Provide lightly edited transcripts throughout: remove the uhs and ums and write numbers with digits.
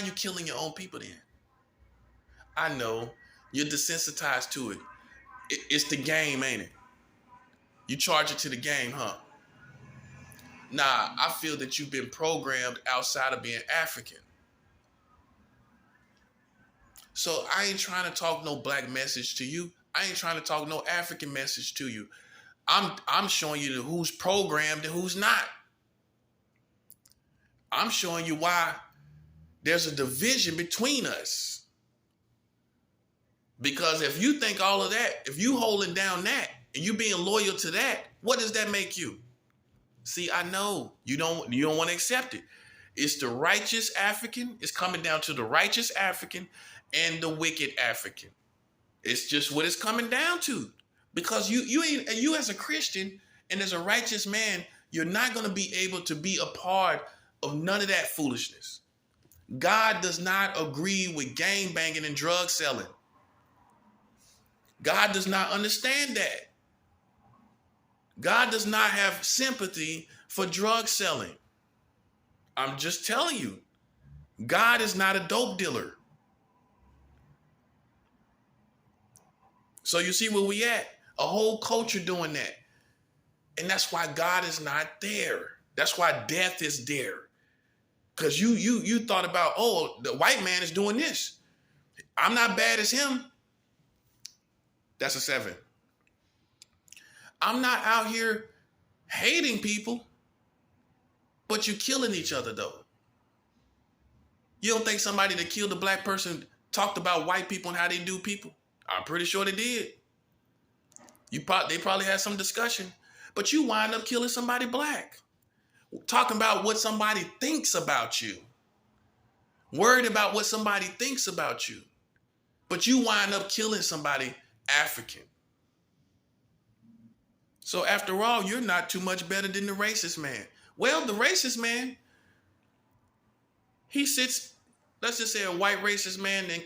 are you killing your own people then? I know you're desensitized to it. It's the game, ain't it? You charge it to the game, huh? Nah, I feel that you've been programmed outside of being African. So I ain't trying to talk no black message to you. I ain't trying to talk no African message to you. I'm showing you who's programmed and who's not. I'm showing you why there's a division between us. Because if you think all of that, if you holding down that and you being loyal to that, what does that make you? See, I know you don't want to accept it. It's the righteous African. It's coming down to the righteous African and the wicked African. It's just what it's coming down to. Because you as a Christian and as a righteous man, you're not going to be able to be a part of none of that foolishness. God does not agree with gang banging and drug selling. God does not understand that. God does not have sympathy for drug selling. I'm just telling you, God is not a dope dealer. So you see where we at? A whole culture doing that. And that's why God is not there. That's why death is there. Because you thought about, oh, the white man is doing this. I'm not bad as him. That's a 7. I'm not out here hating people, but you killing each other though. You don't think somebody that killed a black person talked about white people and how they do people? I'm pretty sure they did. They probably had some discussion, but you wind up killing somebody black. Talking about what somebody thinks about you. Worried about what somebody thinks about you. But you wind up killing somebody African. So after all, you're not too much better than the racist man. Well, the racist man, he sits, let's just say a white racist man in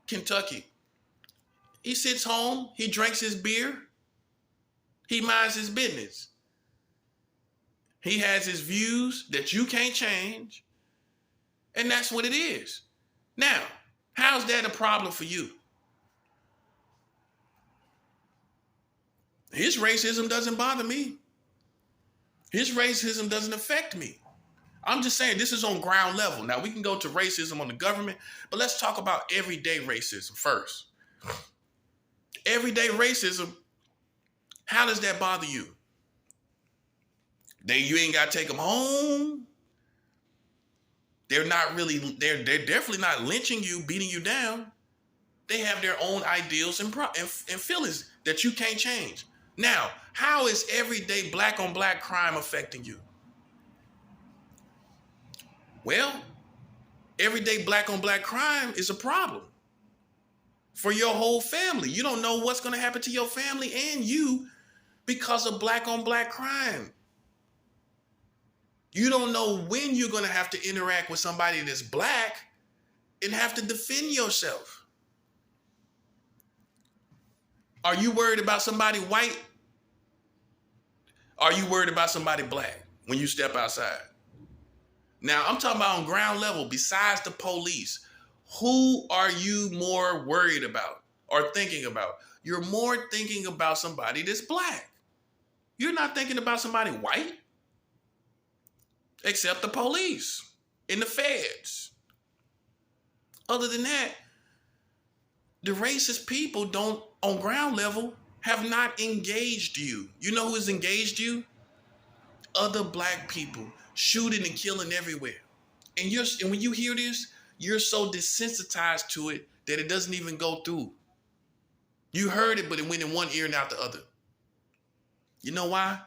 Kentucky. He sits home, he drinks his beer, he minds his business. He has his views that you can't change, and that's what it is. Now, how's that a problem for you? His racism doesn't bother me. His racism doesn't affect me. I'm just saying this is on ground level. Now, we can go to racism on the government, but let's talk about everyday racism first. Everyday racism, how does that bother you? You ain't got to take them home. They're definitely not lynching you, beating you down. They have their own ideals and feelings that you can't change. Now, how is everyday black on black crime affecting you? Well, everyday black on black crime is a problem for your whole family. You don't know what's going to happen to your family and you because of black on black crime. You don't know when you're going to have to interact with somebody that's black and have to defend yourself. Are you worried about somebody white? Are you worried about somebody black when you step outside? Now, I'm talking about on ground level, besides the police. Who are you more worried about or thinking about? You're more thinking about somebody that's black. You're not thinking about somebody white, except the police and the feds. Other than that, the racist people don't, on ground level, have not engaged you. You know who has engaged you? Other black people shooting and killing everywhere. And when you hear this, you're so desensitized to it that it doesn't even go through. You heard it, but it went in one ear and out the other. You know why?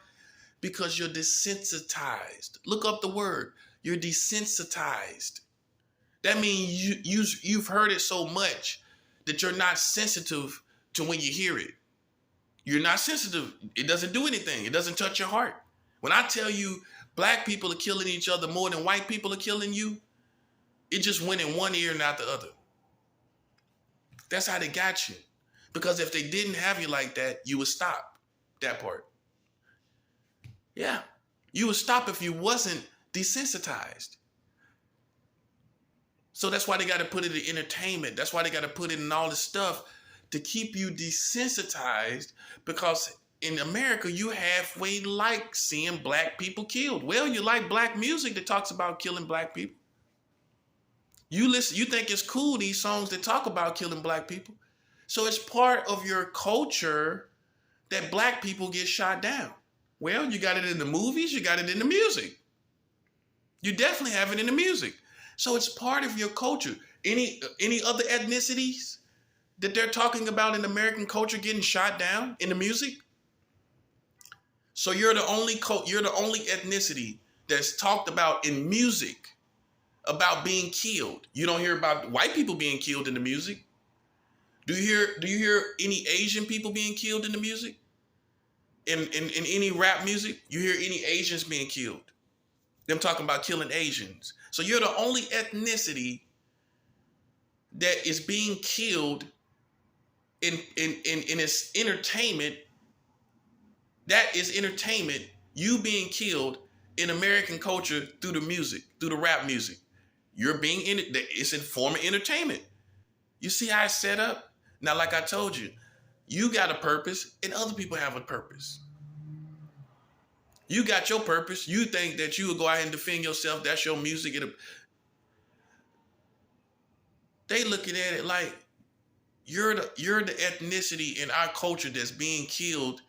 Because you're desensitized. Look up the word. You're desensitized. That means you've heard it so much that you're not sensitive to when you hear it. You're not sensitive. It doesn't do anything. It doesn't touch your heart. When I tell you black people are killing each other more than white people are killing you, it just went in one ear and out the other. That's how they got you. Because if they didn't have you like that, you would stop that part. Yeah, you would stop if you wasn't desensitized. So that's why they got to put it in entertainment. That's why they got to put it in all this stuff to keep you desensitized, because in America, you halfway like seeing black people killed. Well, you like black music that talks about killing black people. You listen, you think it's cool, these songs that talk about killing black people. So it's part of your culture that black people get shot down. Well, you got it in the movies, you got it in the music. You definitely have it in the music. So it's part of your culture. Any other ethnicities that they're talking about in American culture getting shot down in the music? So you're the only ethnicity that's talked about in music about being killed. You don't hear about white people being killed in the music. Do you hear any Asian people being killed in the music? In any rap music, you hear any Asians being killed? Them talking about killing Asians. So you're the only ethnicity that is being killed in its entertainment. That is entertainment, you being killed in American culture through the music, through the rap music. You're being in it, it's in form of entertainment. You see how it's set up? Now, like I told you, you got a purpose and other people have a purpose. You got your purpose. You think that you will go out and defend yourself. That's your music. They looking at it like you're the ethnicity in our culture that's being killed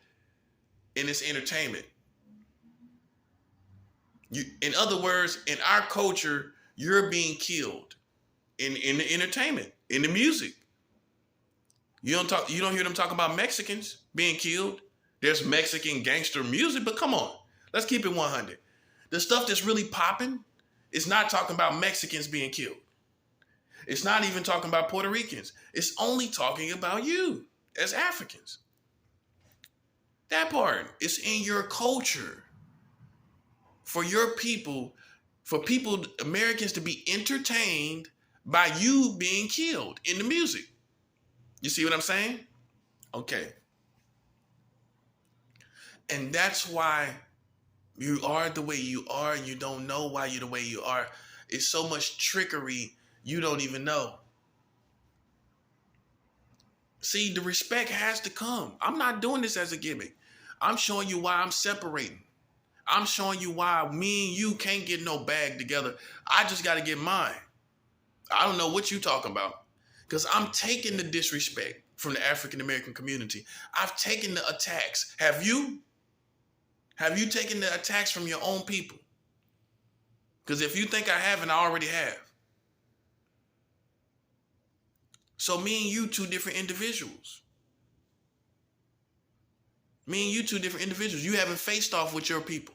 in this entertainment. In other words, in our culture, you're being killed in the entertainment, in the music. You don't hear them talking about Mexicans being killed. There's Mexican gangster music, but come on, let's keep it 100. The stuff that's really popping is not talking about Mexicans being killed. It's not even talking about Puerto Ricans. It's only talking about you as Africans. That part is in your culture. For your people, Americans to be entertained by you being killed in the music. You see what I'm saying? Okay. And that's why you are the way you are. You don't know why you're the way you are. It's so much trickery, you don't even know. See, the respect has to come. I'm not doing this as a gimmick. I'm showing you why I'm separating. I'm showing you why me and you can't get no bag together. I just got to get mine. I don't know what you talking about, because I'm taking the disrespect from the African-American community. I've taken the attacks. Have you? Have you taken the attacks from your own people? Because if you think I haven't, I already have. So me and you, two different individuals. Me and you, two different individuals. You haven't faced off with your people.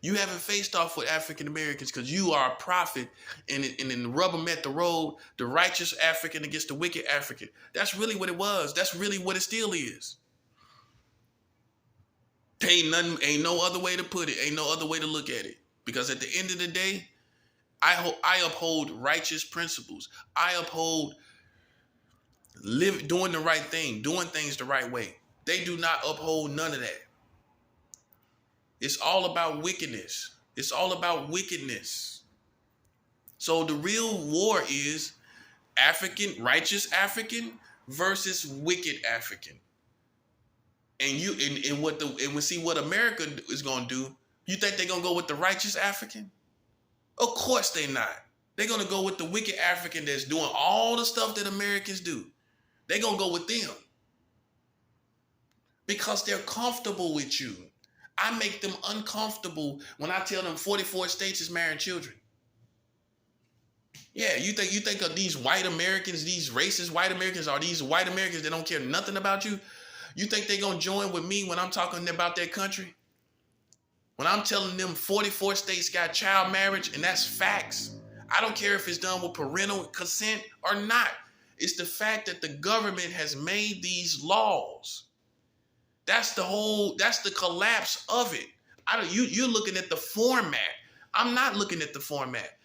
You haven't faced off with African Americans because you are a prophet, and the rubber met the road, the righteous African against the wicked African. That's really what it was. That's really what it still is. Ain't no other way to put it. Ain't no other way to look at it. Because at the end of the day, I uphold righteous principles. I uphold doing the right thing, doing things the right way. They do not uphold none of that. It's all about wickedness. It's all about wickedness. So the real war is righteous African versus wicked African. And we see what America is gonna do. You think they're gonna go with the righteous African? Of course they're not. They're gonna go with the wicked African that's doing all the stuff that Americans do. They're gonna go with them. Because they're comfortable with you. I make them uncomfortable when I tell them 44 states is marrying children. Yeah, you think of these white Americans, these racist white Americans, or these white Americans that don't care nothing about you? You think they're going to join with me when I'm talking about their country? When I'm telling them 44 states got child marriage, and that's facts. I don't care if it's done with parental consent or not. It's the fact that the government has made these laws. That's the collapse of it. You're looking at the format. I'm not looking at the format.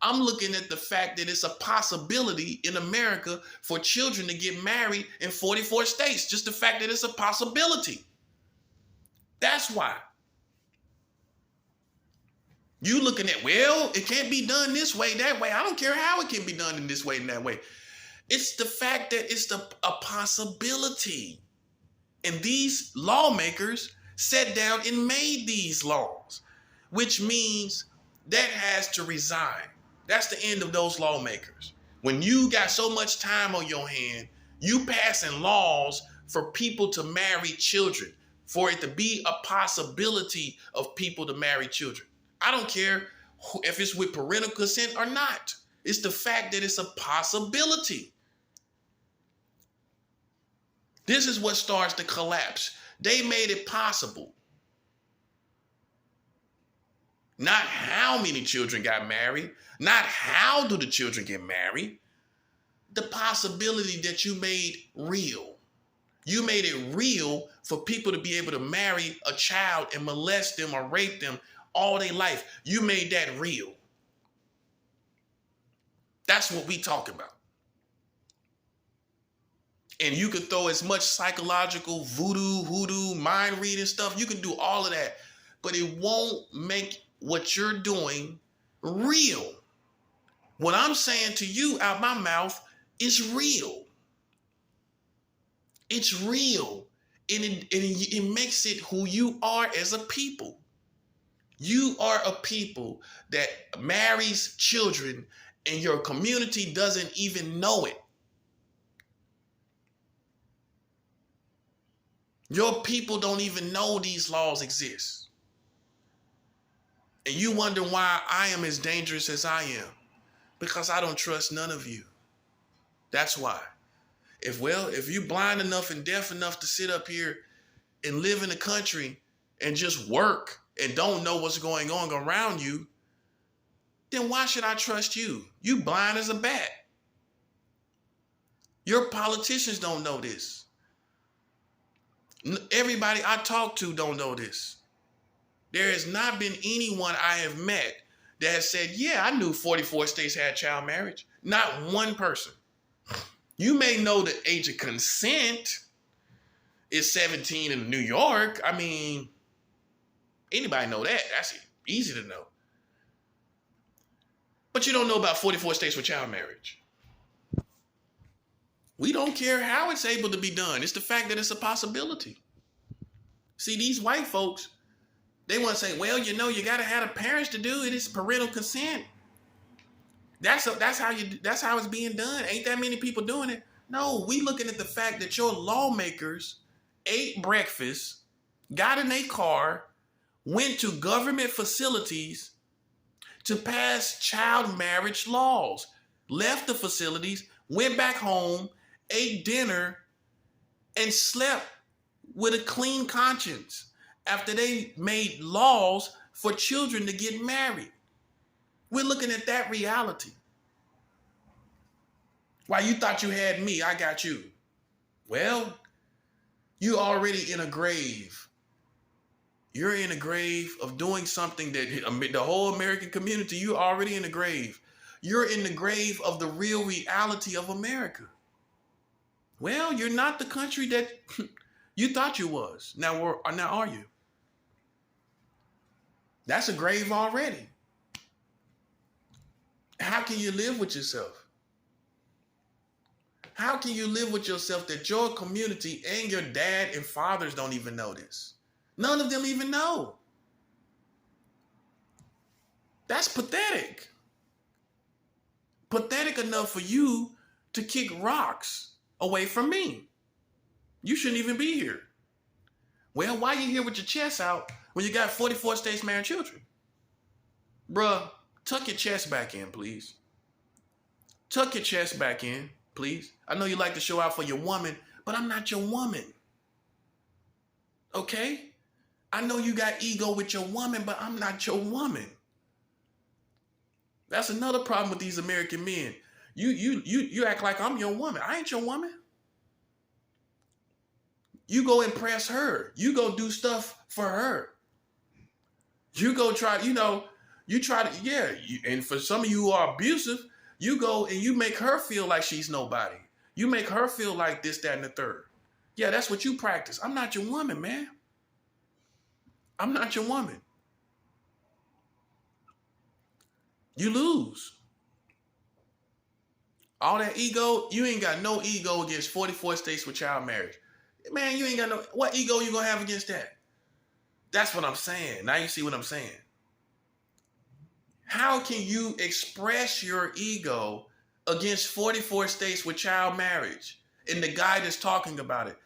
I'm looking at the fact that it's a possibility in America for children to get married in 44 states. Just the fact that it's a possibility. That's why. You looking at, well, it can't be done this way, that way. I don't care how it can be done in this way and that way. It's the fact that it's a possibility. And these lawmakers sat down and made these laws, which means that has to resign. That's the end of those lawmakers. When you got so much time on your hand, you passing laws for people to marry children, for it to be a possibility of people to marry children. I don't care if it's with parental consent or not. It's the fact that it's a possibility. This is what starts to collapse. They made it possible. Not how many children got married, not how do the children get married. The possibility that you made real. You made it real for people to be able to marry a child and molest them or rape them all their life. You made that real. That's what we talk about. And you can throw as much psychological hoodoo, mind reading stuff. You can do all of that, but it won't make what you're doing real. What I'm saying to you out my mouth is real. It's real. And it makes it who you are as a people. You are a people that marries children and your community doesn't even know it. Your people don't even know these laws exist. And you wonder why I am as dangerous as I am. Because I don't trust none of you. That's why. If you're blind enough and deaf enough to sit up here and live in the country and just work and don't know what's going on around you, then why should I trust you? You blind as a bat. Your politicians don't know this. Everybody I talk to don't know this. There has not been anyone I have met that has said, yeah, I knew 44 states had child marriage. Not one person. You may know the age of consent is 17 in New York. I mean, anybody know that. That's easy to know. But you don't know about 44 states with child marriage. We don't care how it's able to be done. It's the fact that it's a possibility. See, these white folks, they want to say, well, you got to have the parents to do it. It's parental consent. That's how it's being done. Ain't that many people doing it? No, we looking at the fact that your lawmakers ate breakfast, got in a car, went to government facilities to pass child marriage laws, left the facilities, went back home, ate dinner, and slept with a clean conscience after they made laws for children to get married. We're looking at that reality. Why you thought you had me, I got you. Well, you already in a grave. You're in a grave of doing something that the whole American community, you're already in a grave. You're in the grave of the real reality of America. Well, you're not the country that you thought you was. Now are you? That's a grave already. How can you live with yourself? How can you live with yourself that your community and your dad and fathers don't even know this? None of them even know. That's pathetic. Pathetic enough for you to kick rocks away from me. You shouldn't even be here. Well, why you here with your chest out when you got 44 states marrying children? Bruh, tuck your chest back in, please. Tuck your chest back in, please. I know you like to show out for your woman, but I'm not your woman. Okay? I know you got ego with your woman, but I'm not your woman. That's another problem with these American men. You act like I'm your woman. I ain't your woman. You go impress her. You go do stuff for her. You go try, and for some of you who are abusive, you go and you make her feel like she's nobody. You make her feel like this, that, and the third. Yeah, that's what you practice. I'm not your woman, man. I'm not your woman. You lose. All that ego, you ain't got no ego against 44 states with child marriage. Man, you ain't got no, what ego you gonna have against that? That's what I'm saying. Now you see what I'm saying. How can you express your ego against 44 states with child marriage and the guy that's talking about it?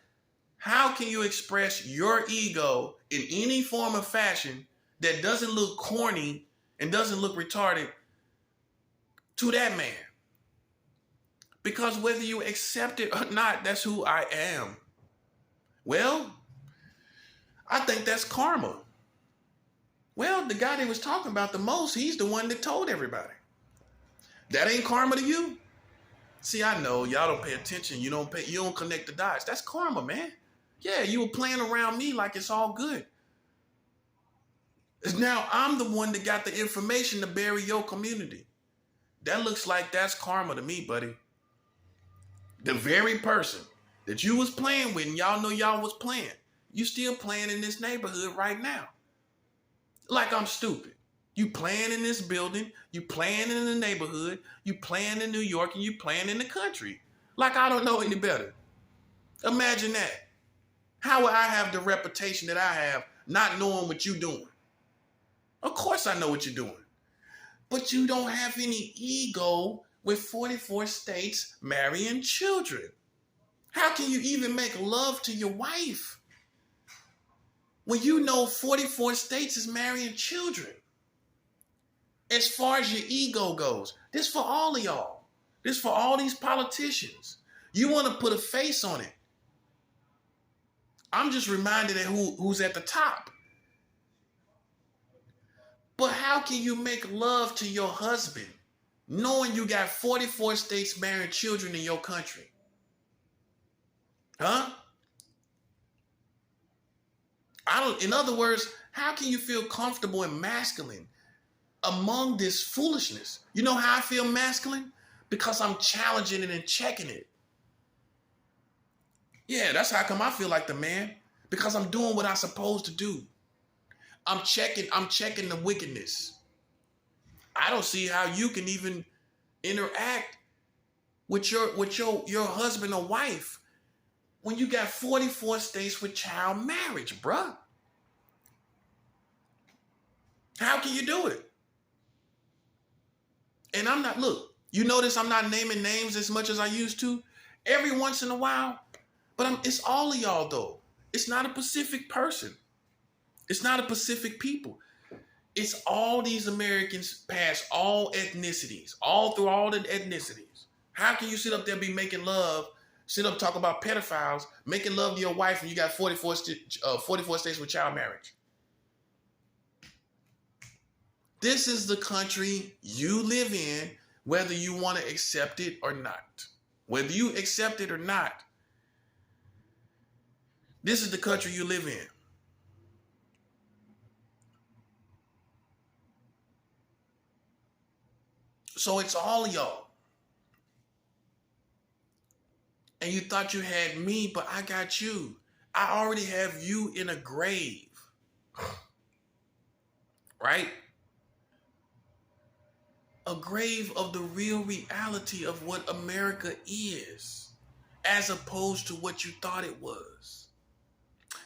How can you express your ego in any form of fashion that doesn't look corny and doesn't look retarded to that man? Because whether you accept it or not, that's who I am. Well, I think that's karma. Well, the guy they was talking about the most, he's the one that told everybody. That ain't karma to you? See, I know y'all don't pay attention. You don't connect the dots. That's karma, man. Yeah, you were playing around me like it's all good. Now I'm the one that got the information to bury your community. That looks like that's karma to me, buddy. The very person that you was playing with and y'all know y'all was playing, you still playing in this neighborhood right now. Like I'm stupid. You playing in this building, you playing in the neighborhood, you playing in New York, and you playing in the country. Like I don't know any better. Imagine that. How would I have the reputation that I have not knowing what you're doing? Of course I know what you're doing. But you don't have any ego with 44 states marrying children. How can you even make love to your wife when you know 44 states is marrying children? As far as your ego goes, this for all of y'all. This for all these politicians. You want to put a face on it. I'm just reminded of who's at the top. But how can you make love to your husband knowing you got 44 states marrying children in your country? Huh? In other words, how can you feel comfortable and masculine among this foolishness? You know how I feel masculine? Because I'm challenging it and checking it. Yeah, that's how come I feel like the man. Because I'm doing what I'm supposed to do. I'm checking the wickedness. I don't see how you can even interact with your husband or wife when you got 44 states with child marriage, bruh. How can you do it? And look, you notice I'm not naming names as much as I used to every once in a while, but it's all of y'all though. It's not a Pacific person. It's not a Pacific people. It's all these Americans past all ethnicities, all through all the ethnicities. How can you sit up there and be making love, sit up talk about pedophiles, making love to your wife when you got 44 states with child marriage? This is the country you live in, whether you want to accept it or not. Whether you accept it or not, this is the country you live in. So it's all of y'all. And you thought you had me, but I got you. I already have you in a grave. Right? A grave of the real reality of what America is, as opposed to what you thought it was.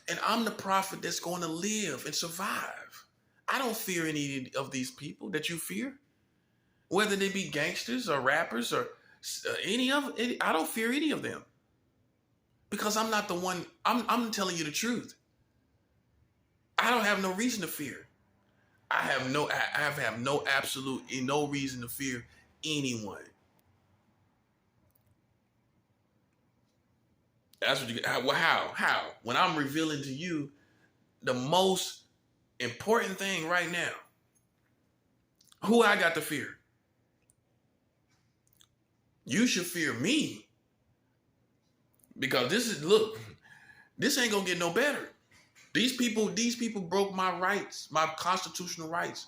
And I'm the prophet that's going to live and survive. I don't fear any of these people that you fear. Whether they be gangsters or rappers or I don't fear any of them. Because I'm not the one, I'm telling you the truth. I don't have no reason to fear. I have no absolutely no reason to fear anyone. That's what you how? When I'm revealing to you the most important thing right now, who I got to fear? You should fear me. Because this ain't gonna get no better. These people broke my rights, my constitutional rights.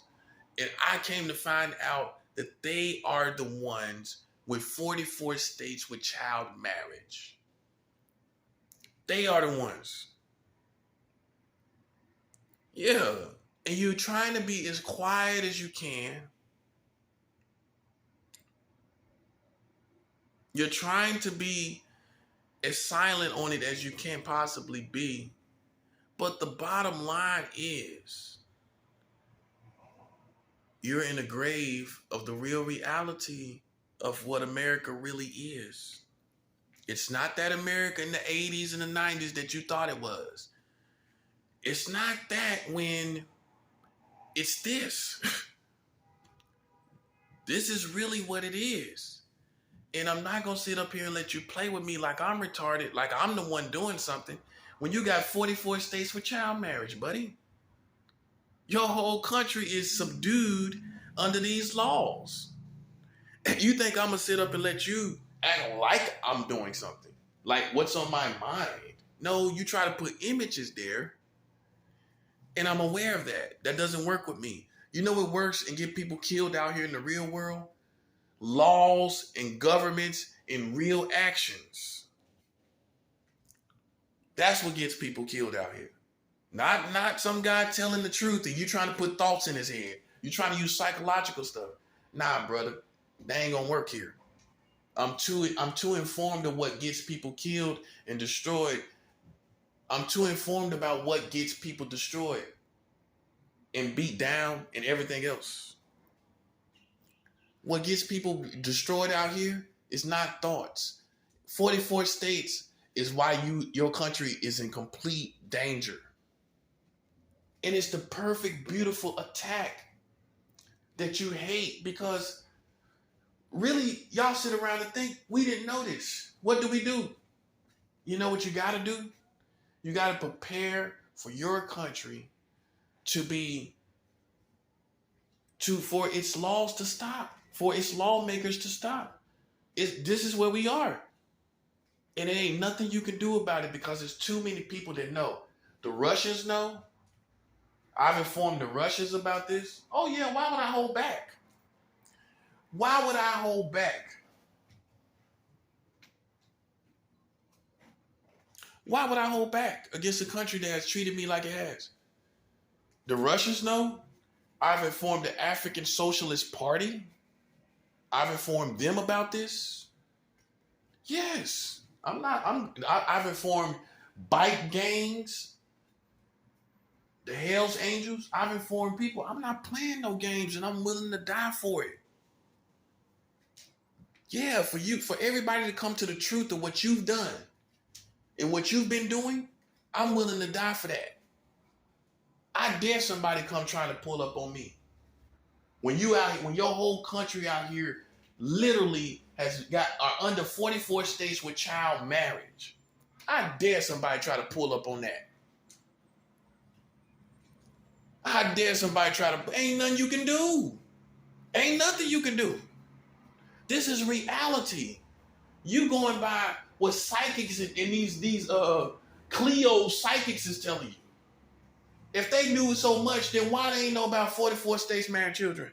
And I came to find out that they are the ones with 44 states with child marriage. They are the ones. Yeah. And you're trying to be as quiet as you can. You're trying to be as silent on it as you can possibly be. But the bottom line is you're in the grave of the real reality of what America really is. It's not that America in the 80s and the 90s that you thought it was. It's not that when it's this. This is really what it is. And I'm not going to sit up here and let you play with me like I'm retarded, like I'm the one doing something, when you got 44 states for child marriage, buddy. Your whole country is subdued under these laws. You think I'm going to sit up and let you act like I'm doing something, like what's on my mind? No, you try to put images there, and I'm aware of that. That doesn't work with me. You know what works and get people killed out here in the real world? Laws and governments and real actions. That's what gets people killed out here. Not some guy telling the truth and you trying to put thoughts in his head. You trying to use psychological stuff. Nah, brother, that ain't gonna work here. I'm too informed of what gets people killed and destroyed. I'm too informed about what gets people destroyed and beat down and everything else. What gets people destroyed out here is not thoughts. 44 states is why your country is in complete danger. And it's the perfect, beautiful attack that you hate, because really, y'all sit around and think we didn't know this. What do? You know what you got to do? You got to prepare for your country for its laws to stop, for its lawmakers to stop. This is where we are. And there ain't nothing you can do about it because there's too many people that know. The Russians know. I've informed the Russians about this. Oh yeah, why would I hold back? Why would I hold back? Why would I hold back against a country that has treated me like it has? The Russians know. I've informed the African Socialist Party. I've informed them about this. Yes. I've informed bike gangs, the Hells Angels. I've informed people. I'm not playing no games and I'm willing to die for it. Yeah, for everybody to come to the truth of what you've done and what you've been doing, I'm willing to die for that. I dare somebody come trying to pull up on me. When your whole country out here literally are under 44 states with child marriage, I dare somebody try to pull up on that. I dare somebody try to, ain't nothing you can do. Ain't nothing you can do. This is reality. You going by what psychics and these Cleo psychics is telling you. If they knew so much, then why they ain't know about 44 states marrying children?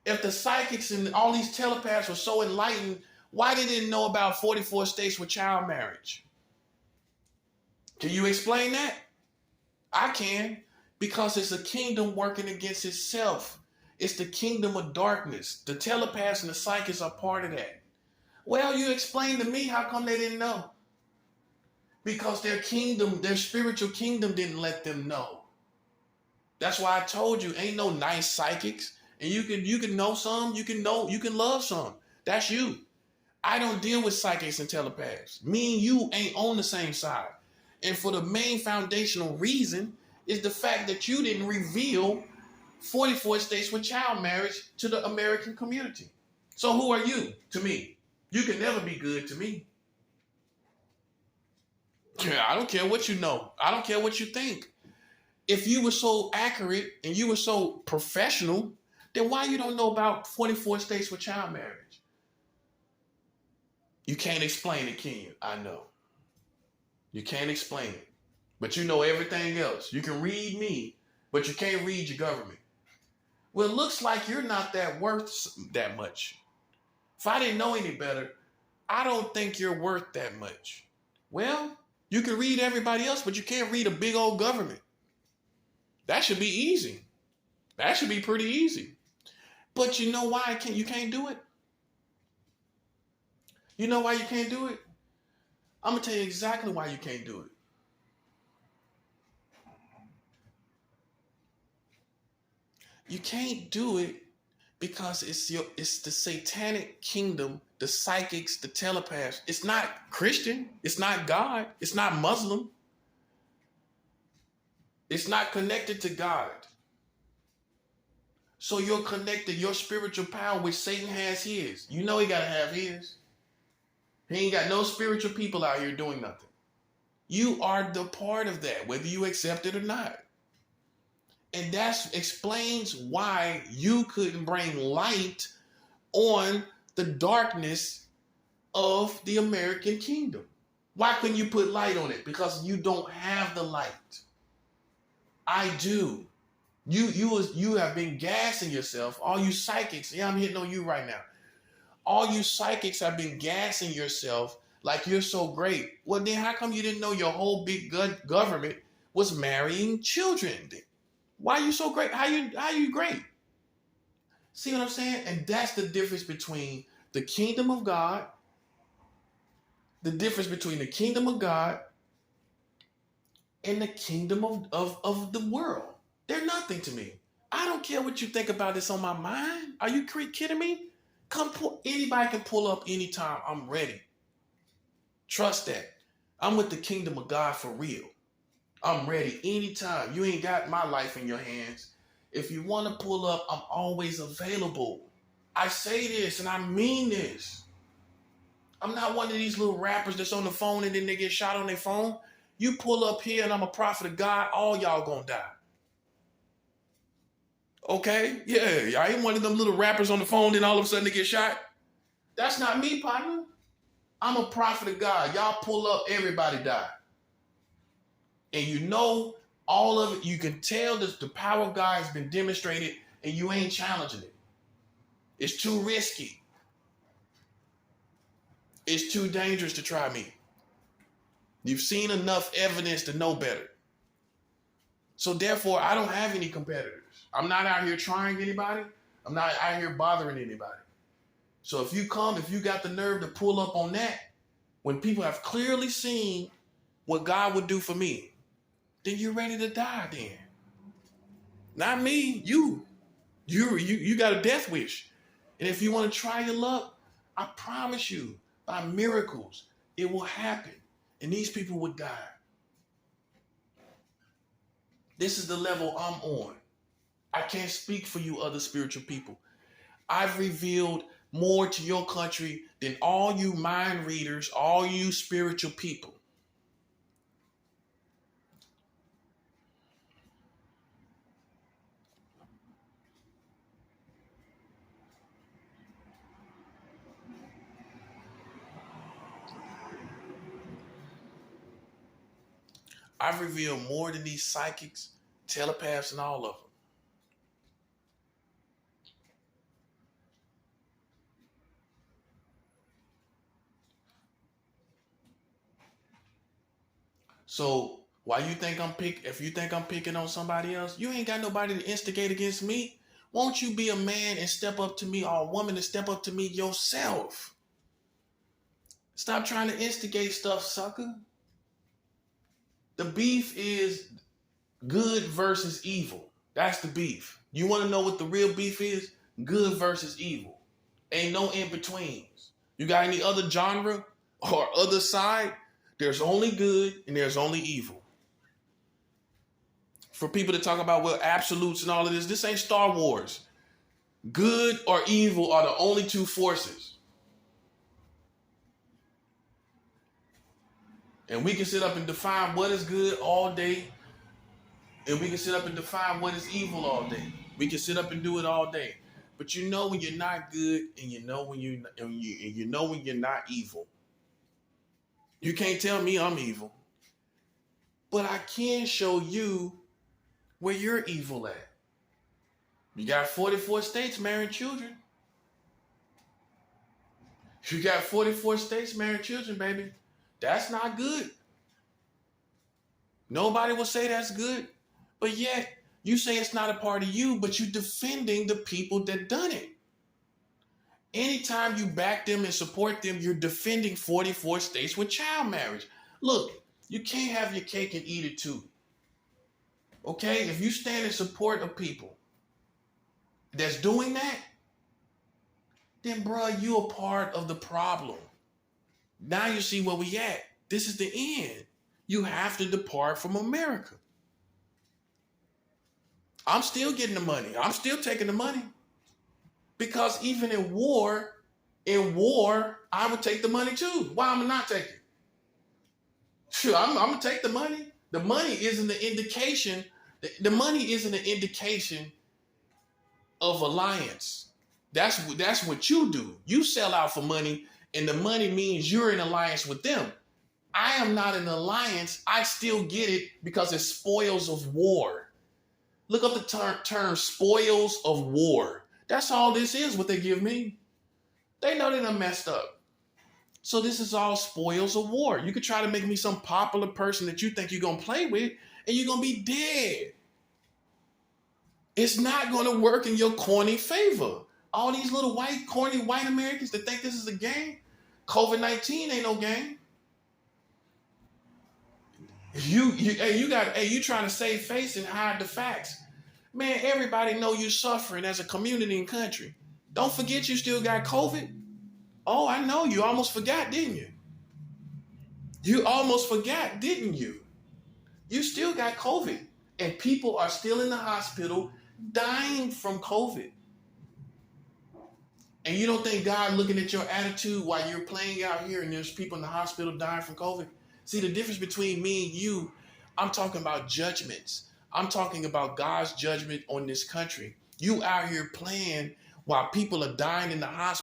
If the psychics and all these telepaths were so enlightened, why they didn't know about 44 states with child marriage? Can you explain that? I can, because it's a kingdom working against itself. It's the kingdom of darkness. The telepaths and the psychics are part of that. Well, you explain to me how come they didn't know? Because their kingdom, their spiritual kingdom didn't let them know. That's why I told you, ain't no nice psychics. And you can know some, you can love some. That's you. I don't deal with psychics and telepaths. Me and you ain't on the same side. And for the main foundational reason is the fact that you didn't reveal 44 states with child marriage to the American community. So who are you to me? You can never be good to me. Yeah, I don't care what you know. I don't care what you think. If you were so accurate and you were so professional, then why you don't know about 44 states with child marriage? You can't explain it, can you? I know. You can't explain it. But you know everything else. You can read me, but you can't read your government. Well, it looks like you're not that worth that much. If I didn't know any better, I don't think you're worth that much. Well, you can read everybody else, but you can't read a big old government. That should be easy. That should be pretty easy. But you know why you can't do it? You know why you can't do it? I'm going to tell you exactly why you can't do it. You can't do it because it's the satanic kingdom, the psychics, the telepaths. It's not Christian. It's not God. It's not Muslim. It's not connected to God. So you're connected, your spiritual power, which Satan has his. You know he got to have his. He ain't got no spiritual people out here doing nothing. You are the part of that, whether you accept it or not. And that explains why you couldn't bring light on the darkness of the American kingdom. Why couldn't you put light on it? Because you don't have the light. I do. You have been gassing yourself. All you psychics, yeah, I'm hitting on you right now. All you psychics have been gassing yourself like you're so great. Well, then how come you didn't know your whole big government was marrying children? Why are you so great? How you great? See what I'm saying? And that's the difference between the kingdom of God, the difference between the kingdom of God and the kingdom of the world. They're nothing to me. I don't care what you think about this on my mind. Are you kidding me? Anybody can pull up anytime. I'm ready. Trust that. I'm with the kingdom of God for real. I'm ready anytime. You ain't got my life in your hands. If you want to pull up, I'm always available. I say this and I mean this. I'm not one of these little rappers that's on the phone and then they get shot on their phone. You pull up here and I'm a prophet of God, all y'all gonna die. Okay? Yeah, I ain't one of them little rappers on the phone and all of a sudden they get shot. That's not me, partner. I'm a prophet of God. Y'all pull up, everybody die. And you know all of it, you can tell that the power of God has been demonstrated and you ain't challenging it. It's too risky. It's too dangerous to try me. You've seen enough evidence to know better. So therefore, I don't have any competitors. I'm not out here trying anybody. I'm not out here bothering anybody. So if you got the nerve to pull up on that, when people have clearly seen what God would do for me, then you're ready to die then. Not me, you. You got a death wish. And if you want to try your luck, I promise you, by miracles, it will happen. And these people would die. This is the level I'm on. I can't speak for you other spiritual people. I've revealed more to your country than all you mind readers, all you spiritual people. I've revealed more than these psychics, telepaths, and all of them. So why you think if you think I'm picking on somebody else, you ain't got nobody to instigate against me. Won't you be a man and step up to me, or a woman and step up to me yourself? Stop trying to instigate stuff, sucker. The beef is good versus evil. That's the beef. You want to know what the real beef is? Good versus evil. Ain't no in-betweens. You got any other genre or other side? There's only good and there's only evil. For people to talk about, well, absolutes and all of this ain't Star Wars. Good or evil are the only two forces. And we can sit up and define what is good all day. And we can sit up and define what is evil all day. We can sit up and do it all day. But you know when you're not good, and you know when you're not evil. You can't tell me I'm evil. But I can show you where you're evil at. You got 44 states marrying children. You got 44 states marrying children, baby. That's not good. Nobody will say that's good. But yet, you say it's not a part of you, but you're defending the people that done it. Anytime you back them and support them, you're defending 44 states with child marriage. Look, you can't have your cake and eat it too. Okay? If you stand in support of people that's doing that, then bruh, you a part of the problem. Now you see where we at. This is the end. You have to depart from America. I'm still getting the money. I'm still taking the money. Because even in war, I would take the money too. Why am I not taking? Sure, I'm gonna take the money. The money isn't the indication. The money isn't an indication of alliance. That's what you do. You sell out for money, and the money means you're in alliance with them. I am not in alliance. I still get it because it's spoils of war. Look up the term spoils of war. That's all this is, what they give me. They know they done messed up. So this is all spoils of war. You could try to make me some popular person that you think you're going to play with, and you're going to be dead. It's not going to work in your corny favor. All these little corny white Americans that think this is a game, COVID-19 ain't no game. You trying to save face and hide the facts. Man, everybody know you suffering as a community and country. Don't forget you still got COVID. Oh, I know. You almost forgot, didn't you? You almost forgot, didn't you? You still got COVID. And people are still in the hospital dying from COVID. And you don't think God looking at your attitude while you're playing out here and there's people in the hospital dying from COVID? See, the difference between me and you, I'm talking about judgments. I'm talking about God's judgment on this country. You out here playing while people are dying in the hospital.